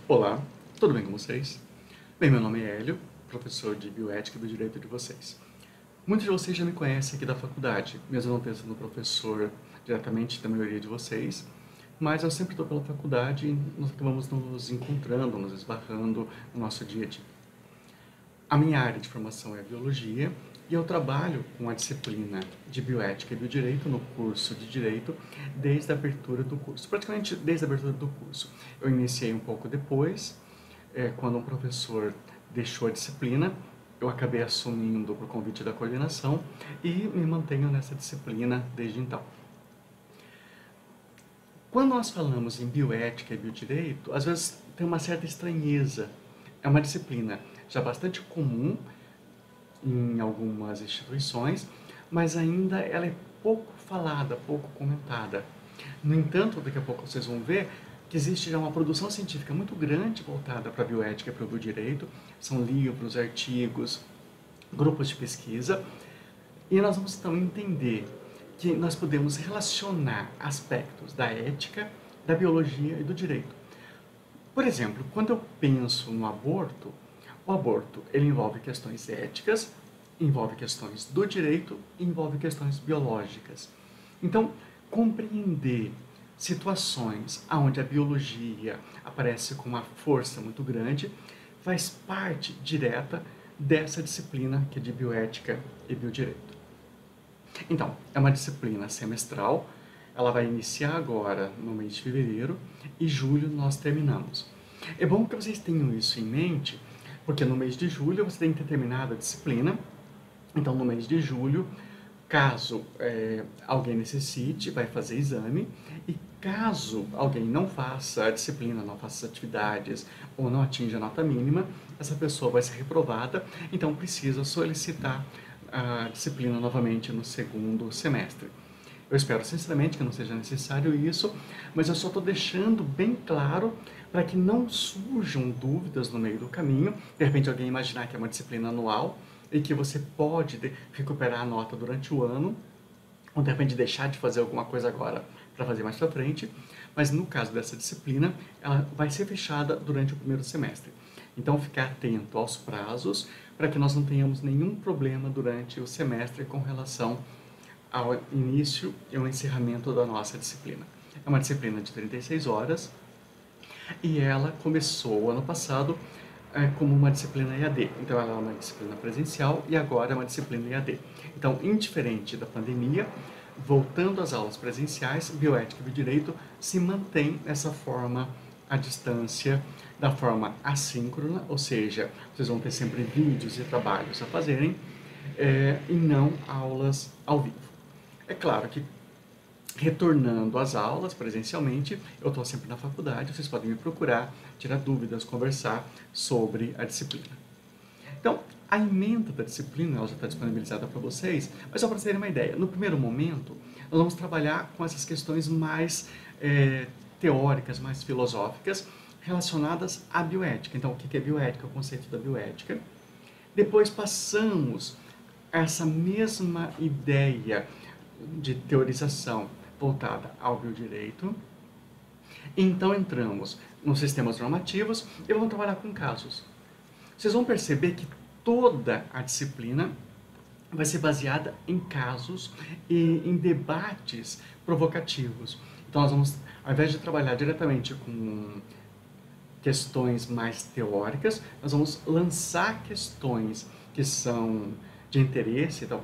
Olá, tudo bem com vocês? Bem, meu nome é Hélio, professor de Bioética e do Direito de vocês. Muitos de vocês já me conhecem aqui da faculdade, mesmo não tendo sido professor diretamente da maioria de vocês, mas eu sempre estou pela faculdade e nós acabamos nos encontrando, nos esbarrando no nosso dia a dia. A minha área de formação é Biologia e eu trabalho com a disciplina de Bioética e Biodireito no curso de Direito desde a abertura do curso, praticamente desde a abertura do curso. Eu iniciei um pouco depois, quando um professor deixou a disciplina, eu acabei assumindo por convite da coordenação e me mantenho nessa disciplina desde então. Quando nós falamos em bioética e biodireito, às vezes tem uma certa estranheza. É uma disciplina já bastante comum em algumas instituições, mas ainda ela é pouco falada, pouco comentada. No entanto, daqui a pouco vocês vão ver que existe já uma produção científica muito grande voltada para a bioética e para o biodireito. São livros, artigos, grupos de pesquisa. E nós vamos então entender que nós podemos relacionar aspectos da ética, da biologia e do direito. Por exemplo, quando eu penso no aborto, o aborto ele envolve questões éticas, envolve questões do direito e envolve questões biológicas. Então, compreender situações onde a biologia aparece com uma força muito grande faz parte direta dessa disciplina que é de bioética e biodireito. Então, é uma disciplina semestral, ela vai iniciar agora no mês de fevereiro e julho nós terminamos. É bom que vocês tenham isso em mente, porque no mês de julho você tem que ter terminado a disciplina. Então, no mês de julho, caso alguém necessite, vai fazer exame, e caso alguém não faça a disciplina, não faça as atividades ou não atinja a nota mínima, essa pessoa vai ser reprovada, então precisa solicitar a disciplina novamente no segundo semestre. Eu espero sinceramente que não seja necessário isso, mas eu só estou deixando bem claro para que não surjam dúvidas no meio do caminho. De repente alguém imaginar que é uma disciplina anual e que você pode recuperar a nota durante o ano, ou de repente deixar de fazer alguma coisa agora para fazer mais para frente, mas no caso dessa disciplina, ela vai ser fechada durante o primeiro semestre. Então, ficar atento aos prazos para que nós não tenhamos nenhum problema durante o semestre com relação ao início e ao encerramento da nossa disciplina. É uma disciplina de 36 horas e ela começou ano passado como uma disciplina EAD. Então, ela é uma disciplina presencial e agora é uma disciplina EAD. Então, indiferente da pandemia, voltando às aulas presenciais, bioética e biodireito se mantém nessa forma à distância, da forma assíncrona, ou seja, vocês vão ter sempre vídeos e trabalhos a fazerem, e não aulas ao vivo. É claro que, retornando às aulas presencialmente, eu estou sempre na faculdade, vocês podem me procurar, tirar dúvidas, conversar sobre a disciplina. Então, a ementa da disciplina ela já está disponibilizada para vocês, mas só para terem uma ideia, no primeiro momento, nós vamos trabalhar com essas questões mais teóricas, mais filosóficas, relacionadas à bioética. Então, o que é bioética? O conceito da bioética. Depois passamos essa mesma ideia de teorização voltada ao biodireito. Então, entramos nos sistemas normativos e vamos trabalhar com casos. Vocês vão perceber que toda a disciplina vai ser baseada em casos e em debates provocativos. Então, nós vamos, ao invés de trabalhar diretamente com questões mais teóricas, nós vamos lançar questões que são de interesse, então,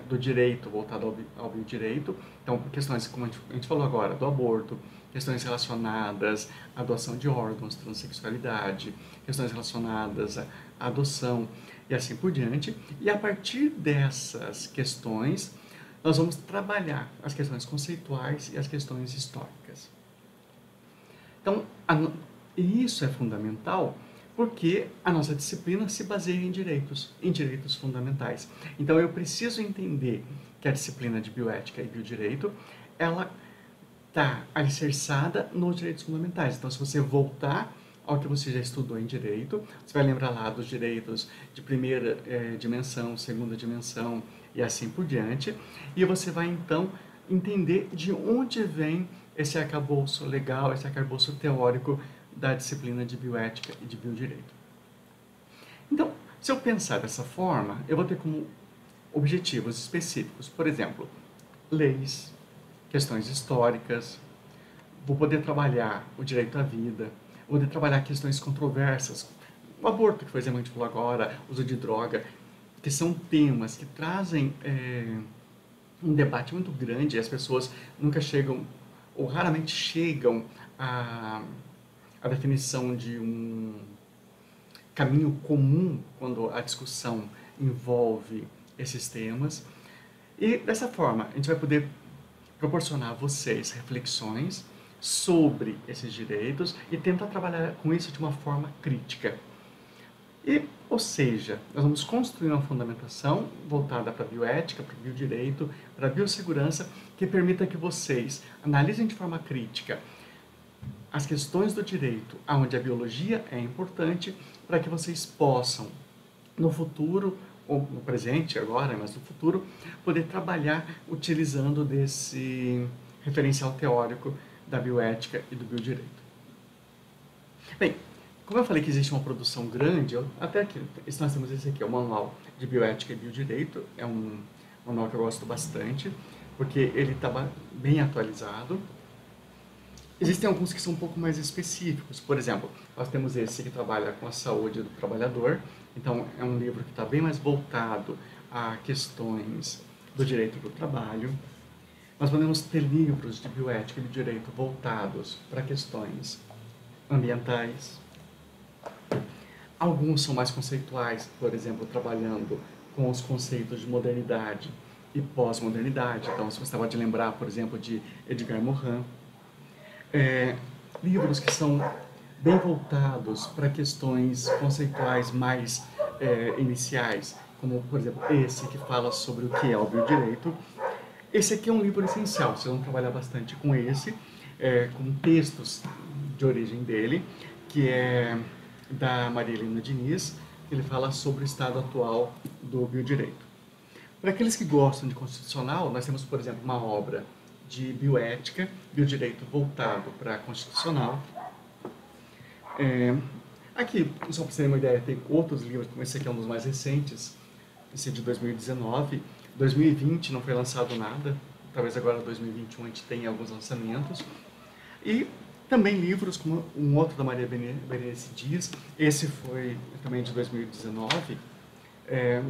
do direito voltado ao biodireito. Então, questões, como a gente falou agora, do aborto, questões relacionadas à doação de órgãos, transexualidade, questões relacionadas à adoção e assim por diante. E a partir dessas questões, nós vamos trabalhar as questões conceituais e as questões históricas. Então, isso é fundamental porque a nossa disciplina se baseia em direitos fundamentais. Então, eu preciso entender que a disciplina de bioética e biodireito, ela está alicerçada nos direitos fundamentais. Então, se você voltar ao que você já estudou em direito, você vai lembrar lá dos direitos de primeira dimensão, segunda dimensão e assim por diante, e você vai então entender de onde vem esse arcabouço legal, esse arcabouço teórico da disciplina de bioética e de biodireito. Então, se eu pensar dessa forma, eu vou ter como objetivos específicos, por exemplo, leis, questões históricas, vou poder trabalhar o direito à vida, vou poder trabalhar questões controversas, o aborto, que foi exemplo que a gente falou agora, uso de droga, que são temas que trazem um debate muito grande e as pessoas nunca chegam, ou raramente chegam à definição de um caminho comum quando a discussão envolve esses temas. E dessa forma, a gente vai poder proporcionar a vocês reflexões sobre esses direitos e tentar trabalhar com isso de uma forma crítica. Ou seja, nós vamos construir uma fundamentação voltada para a bioética, para o biodireito, para a biossegurança, que permita que vocês analisem de forma crítica as questões do direito, onde a biologia é importante, para que vocês possam, no futuro, ou no presente agora, mas no futuro, poder trabalhar utilizando desse referencial teórico da bioética e do biodireito. Bem, como eu falei que existe uma produção grande, até aqui, nós temos esse aqui, é o Manual de Bioética e Biodireito, é um manual que eu gosto bastante, porque ele está bem atualizado. Existem alguns que são um pouco mais específicos, por exemplo, nós temos esse que trabalha com a saúde do trabalhador, então é um livro que está bem mais voltado a questões do direito do trabalho. Nós podemos ter livros de bioética e biodireito voltados para questões ambientais. Alguns são mais conceituais, por exemplo, trabalhando com os conceitos de modernidade e pós-modernidade. Então, se você pode lembrar, por exemplo, de Edgar Morin. Livros que são bem voltados para questões conceituais mais iniciais, como, por exemplo, esse que fala sobre o que é o biodireito. Esse aqui é um livro essencial, vocês vão trabalhar bastante com esse, com textos de origem dele, que é da Maria Helena Diniz, que ele fala sobre o estado atual do biodireito. Para aqueles que gostam de constitucional, nós temos, por exemplo, uma obra de bioética, biodireito voltado para constitucional. Aqui, só para vocês terem uma ideia, tem outros livros, como esse aqui é um dos mais recentes, esse é de 2019. 2020 não foi lançado nada, talvez agora 2021 a gente tenha alguns lançamentos. E também livros como um outro da Maria Berenice Dias, esse foi também de 2019,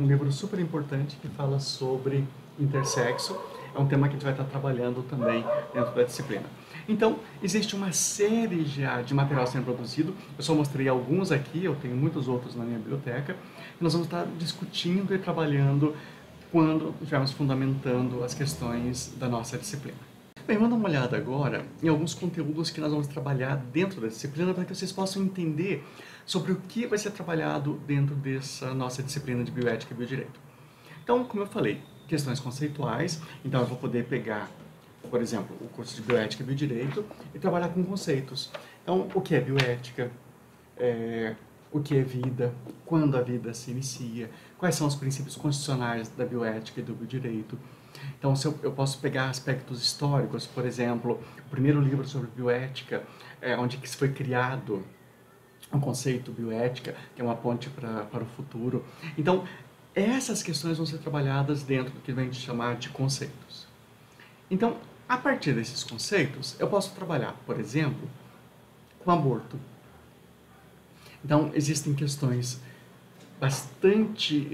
um livro super importante que fala sobre intersexo. É um tema que a gente vai estar trabalhando também dentro da disciplina. Então, existe uma série já de material sendo produzido. Eu só mostrei alguns aqui, eu tenho muitos outros na minha biblioteca. E nós vamos estar discutindo e trabalhando quando estivermos fundamentando as questões da nossa disciplina. Bem, vamos dar uma olhada agora em alguns conteúdos que nós vamos trabalhar dentro da disciplina para que vocês possam entender sobre o que vai ser trabalhado dentro dessa nossa disciplina de bioética e biodireito. Então, como eu falei, questões conceituais, então eu vou poder pegar, por exemplo, o curso de bioética e biodireito e trabalhar com conceitos. Então, o que é bioética, o que é vida, quando a vida se inicia, quais são os princípios constitucionais da bioética e do biodireito. Então, eu posso pegar aspectos históricos, por exemplo, o primeiro livro sobre bioética, onde que foi criado o conceito bioética, que é uma ponte para o futuro. Então, essas questões vão ser trabalhadas dentro do que a gente chamar de conceitos. Então, a partir desses conceitos, eu posso trabalhar, por exemplo, com aborto. Então, existem questões bastante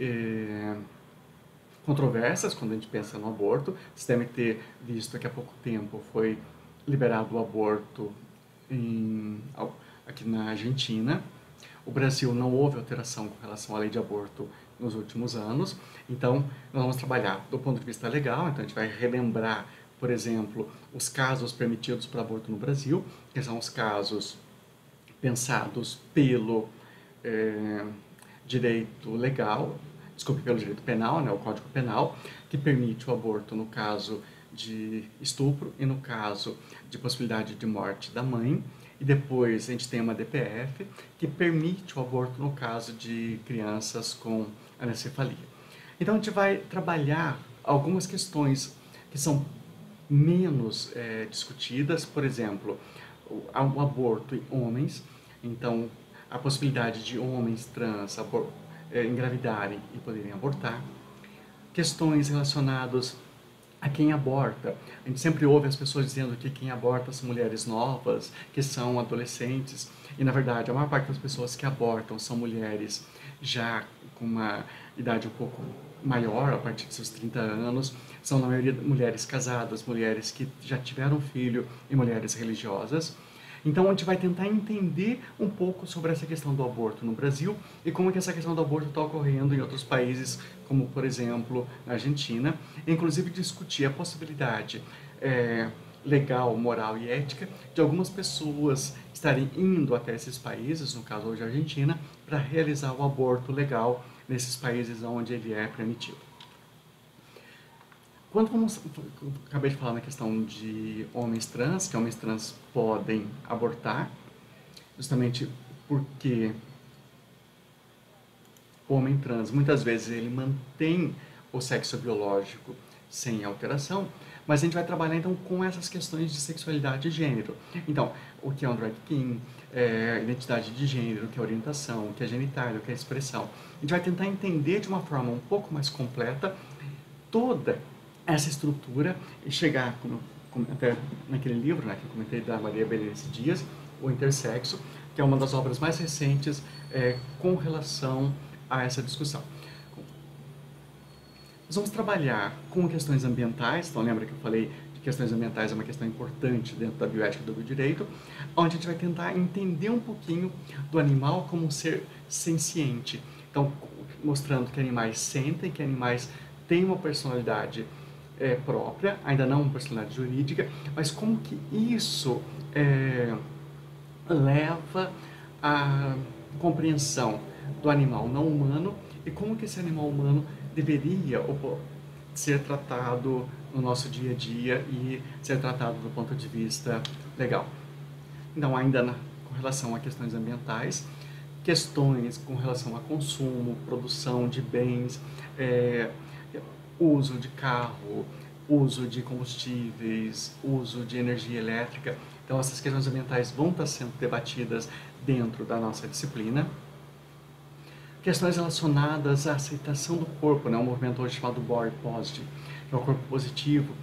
controversas quando a gente pensa no aborto. Vocês devem ter visto que há pouco tempo foi liberado o aborto aqui na Argentina. O Brasil não houve alteração com relação à lei de aborto nos últimos anos. Então, nós vamos trabalhar do ponto de vista legal. Então, a gente vai relembrar, por exemplo, os casos permitidos para aborto no Brasil, que são os casos pensados pelo direito legal, pelo direito penal, né, o Código Penal, que permite o aborto no caso de estupro e no caso de possibilidade de morte da mãe. E depois a gente tem uma DPF que permite o aborto no caso de crianças com anencefalia. Então a gente vai trabalhar algumas questões que são menos discutidas, por exemplo, o aborto em homens, Então, a possibilidade de homens trans engravidarem e poderem abortar. Questões relacionadas a quem aborta. A gente sempre ouve as pessoas dizendo que quem aborta são mulheres novas, que são adolescentes, e na verdade a maior parte das pessoas que abortam são mulheres já com uma idade um pouco maior, a partir de seus 30 anos, são na maioria mulheres casadas, mulheres que já tiveram filho e mulheres religiosas. Então, a gente vai tentar entender um pouco sobre essa questão do aborto no Brasil e como é que essa questão do aborto está ocorrendo em outros países, como, por exemplo, na Argentina. E, inclusive, discutir a possibilidade legal, moral e ética de algumas pessoas estarem indo até esses países, no caso hoje a Argentina, para realizar o aborto legal nesses países onde ele é permitido. Quando acabei de falar na questão de homens trans, que homens trans podem abortar, justamente porque o homem trans, muitas vezes, ele mantém o sexo biológico sem alteração, mas a gente vai trabalhar, então, com essas questões de sexualidade e gênero. Então, o que é um drag king, identidade de gênero, o que é orientação, o que é genitália, o que é expressão. A gente vai tentar entender de uma forma um pouco mais completa toda essa estrutura e chegar, como até naquele livro, né, que eu comentei, da Maria Berenice Dias, O Intersexo, que é uma das obras mais recentes com relação a essa discussão. Nós vamos trabalhar com questões ambientais, então lembra que eu falei que questões ambientais é uma questão importante dentro da bioética do biodireito, onde a gente vai tentar entender um pouquinho do animal como um ser senciente. Então, mostrando que animais sentem, que animais têm uma personalidade própria, ainda não uma personalidade jurídica, mas como que isso leva à compreensão do animal não humano e como que esse animal humano deveria ser tratado no nosso dia a dia e ser tratado do ponto de vista legal. Então, ainda com relação a questões ambientais, questões com relação a consumo, produção de bens, uso de carro, uso de combustíveis, uso de energia elétrica. Então, essas questões ambientais vão estar sendo debatidas dentro da nossa disciplina. Questões relacionadas à aceitação do corpo, né? Um movimento hoje chamado Body Positive, que é o corpo positivo,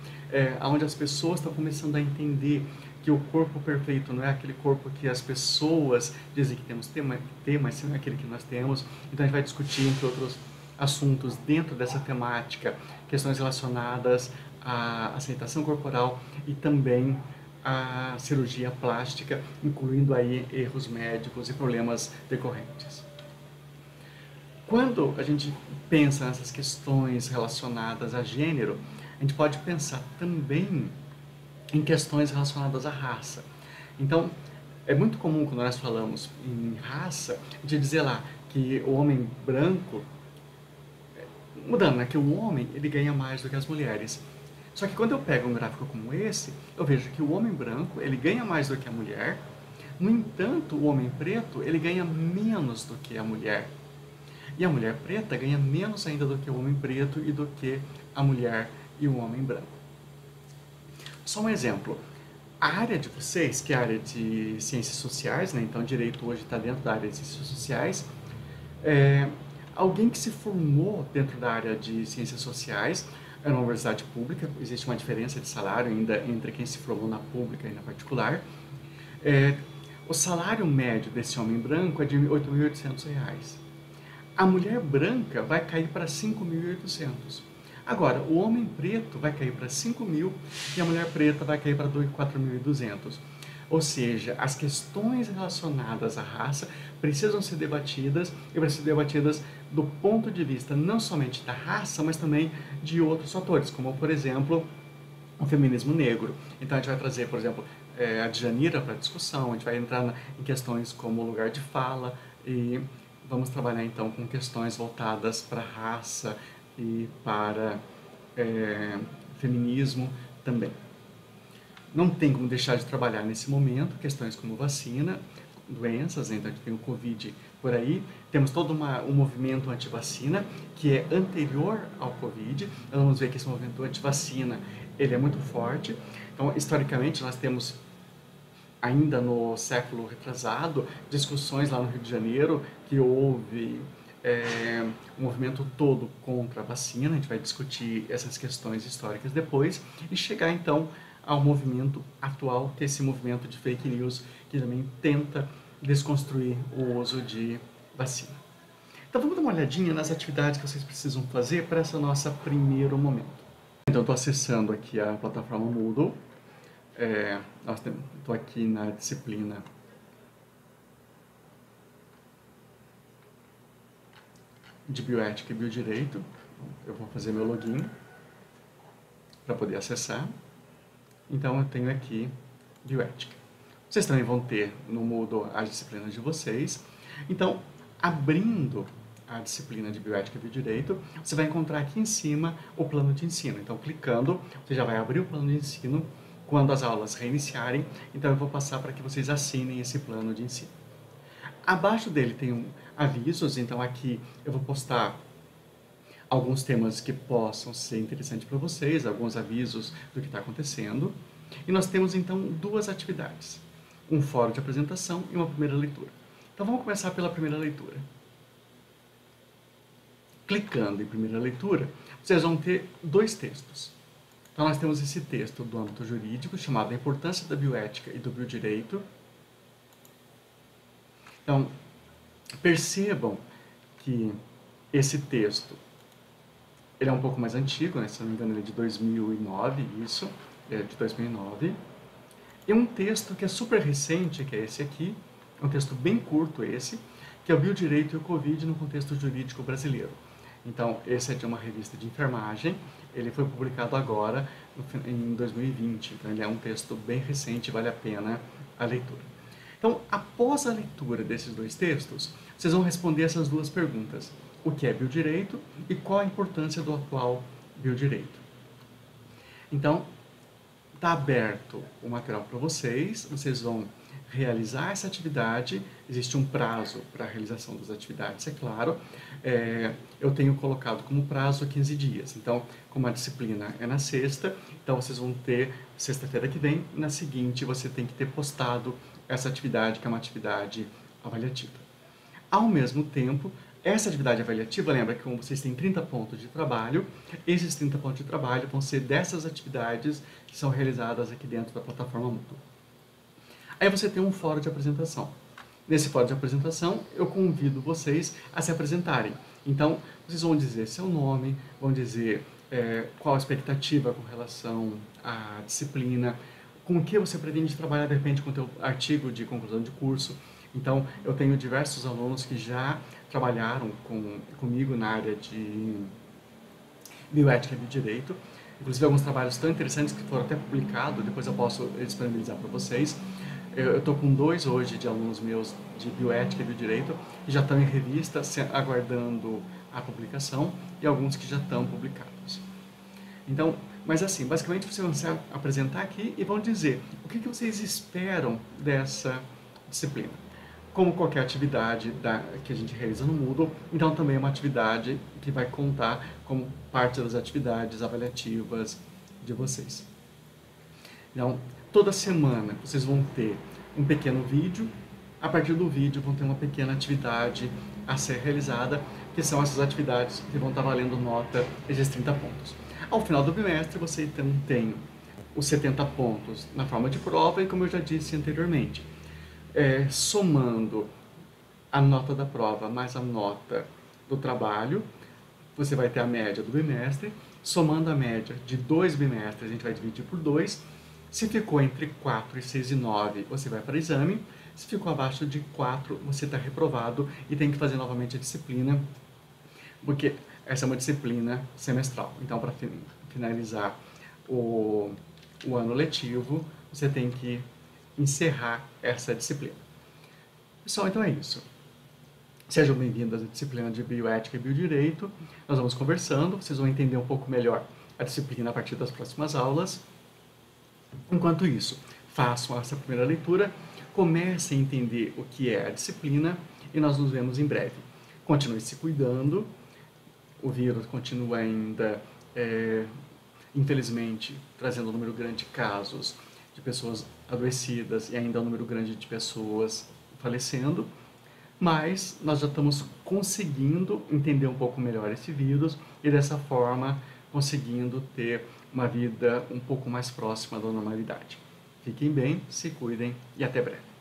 onde as pessoas estão começando a entender que o corpo perfeito não é aquele corpo que as pessoas dizem que temos que ter, mas sim aquele que nós temos. Então, a gente vai discutir, entre outros assuntos, dentro dessa temática, questões relacionadas à aceitação corporal e também à cirurgia plástica, incluindo aí erros médicos e problemas decorrentes. Quando a gente pensa nessas questões relacionadas a gênero, a gente pode pensar também em questões relacionadas à raça. Então, é muito comum quando nós falamos em raça, de dizer lá que o homem branco, mudando, né, que o homem ele ganha mais do que as mulheres. Só que quando eu pego um gráfico como esse, eu vejo que o homem branco ele ganha mais do que a mulher, no entanto, o homem preto ele ganha menos do que a mulher. E a mulher preta ganha menos ainda do que o homem preto e do que a mulher e o homem branco. Só um exemplo. A área de vocês, que é a área de ciências sociais, né? Então direito hoje está dentro da área de ciências sociais, alguém que se formou dentro da área de ciências sociais é uma universidade pública, existe uma diferença de salário ainda entre quem se formou na pública e na particular. O salário médio desse homem branco é de R$ 8.800. A mulher branca vai cair para 5.800. Agora, o homem preto vai cair para 5.000 e a mulher preta vai cair para 4.200. Ou seja, as questões relacionadas à raça precisam ser debatidas e precisam ser debatidas do ponto de vista não somente da raça, mas também de outros fatores, como, por exemplo, o feminismo negro. Então, a gente vai trazer, por exemplo, a Djanira para discussão, a gente vai entrar em questões como lugar de fala e vamos trabalhar então com questões voltadas para raça e para feminismo também. Não tem como deixar de trabalhar nesse momento questões como vacina, doenças, então a gente tem o Covid por aí, temos todo um movimento anti-vacina que é anterior ao Covid, então vamos ver que esse movimento anti-vacina ele é muito forte. Então, historicamente, nós temos ainda no século retrasado, discussões lá no Rio de Janeiro, que houve um movimento todo contra a vacina. A gente vai discutir essas questões históricas depois e chegar então ao movimento atual, que é esse movimento de fake news, que também tenta desconstruir o uso de vacina. Então vamos dar uma olhadinha nas atividades que vocês precisam fazer para esse nosso primeiro momento. Então estou acessando aqui a plataforma Moodle. Estou aqui na disciplina de Bioética e Biodireito. Eu vou fazer meu login para poder acessar. Então eu tenho aqui Bioética. Vocês também vão ter no Moodle as disciplinas de vocês. Então, abrindo a disciplina de Bioética e Biodireito, você vai encontrar aqui em cima o plano de ensino. Então, clicando, você já vai abrir o plano de ensino quando as aulas reiniciarem. Então, eu vou passar para que vocês assinem esse plano de ensino. Abaixo dele tem avisos, então aqui eu vou postar alguns temas que possam ser interessantes para vocês, alguns avisos do que está acontecendo. E nós temos então duas atividades, um fórum de apresentação e uma primeira leitura. Então vamos começar pela primeira leitura. Clicando em primeira leitura, vocês vão ter dois textos. Então nós temos esse texto do âmbito jurídico, chamado A Importância da Bioética e do Biodireito. Então, percebam que esse texto ele é um pouco mais antigo, né? Se não me engano ele é de 2009, isso, é de 2009. E um texto que é super recente, que é esse aqui, é um texto bem curto esse, que é o Biodireito e o Covid no contexto jurídico brasileiro. Então, esse é de uma revista de enfermagem, ele foi publicado agora, em 2020, então ele é um texto bem recente, vale a pena a leitura. Então, após a leitura desses dois textos, vocês vão responder essas duas perguntas. O que é biodireito e qual a importância do atual biodireito? Então, está aberto o material para vocês, vocês vão realizar essa atividade, existe um prazo para a realização das atividades, é claro. Eu tenho colocado como prazo 15 dias, então, como a disciplina é na sexta, então vocês vão ter sexta-feira que vem, na seguinte você tem que ter postado essa atividade, que é uma atividade avaliativa. Ao mesmo tempo, essa atividade avaliativa, lembra que como vocês têm 30 pontos de trabalho, esses 30 pontos de trabalho vão ser dessas atividades que são realizadas aqui dentro da plataforma Moodle. Aí você tem um fórum de apresentação. Nesse fórum de apresentação, eu convido vocês a se apresentarem. Então, vocês vão dizer seu nome, vão dizer qual a expectativa com relação à disciplina, com o que você pretende trabalhar, de repente, com o teu artigo de conclusão de curso. Então, eu tenho diversos alunos que já trabalharam comigo na área de bioética e biodireito. Inclusive, alguns trabalhos tão interessantes que foram até publicados, depois eu posso disponibilizar para vocês. Eu estou com 2 hoje de alunos meus de bioética e biodireito que já estão em revista, aguardando a publicação, e alguns que já estão publicados. Então, mas assim, basicamente vocês vão se apresentar aqui e vão dizer o que vocês esperam dessa disciplina. Como qualquer atividade que a gente realiza no Moodle, então também é uma atividade que vai contar como parte das atividades avaliativas de vocês. Então, toda semana vocês vão ter um pequeno vídeo, a partir do vídeo vão ter uma pequena atividade a ser realizada, que são essas atividades que vão estar valendo nota desses 30 pontos. Ao final do bimestre, você então tem os 70 pontos na forma de prova e, como eu já disse anteriormente, somando a nota da prova mais a nota do trabalho, você vai ter a média do bimestre. Somando a média de 2 bimestres, a gente vai dividir por 2. Se ficou entre 4 e 6 e 9, você vai para exame. Se ficou abaixo de 4, você está reprovado e tem que fazer novamente a disciplina, porque essa é uma disciplina semestral. Então, para finalizar o ano letivo, você tem que encerrar essa disciplina. Pessoal, então é isso. Sejam bem-vindos à disciplina de Bioética e Biodireito. Nós vamos conversando, vocês vão entender um pouco melhor a disciplina a partir das próximas aulas. Enquanto isso, façam essa primeira leitura, comecem a entender o que é a disciplina e nós nos vemos em breve. Continue se cuidando, o vírus continua ainda, infelizmente, trazendo um número grande de casos de pessoas adoecidas e ainda um número grande de pessoas falecendo, mas nós já estamos conseguindo entender um pouco melhor esse vírus e dessa forma conseguindo ter uma vida um pouco mais próxima da normalidade. Fiquem bem, se cuidem e até breve.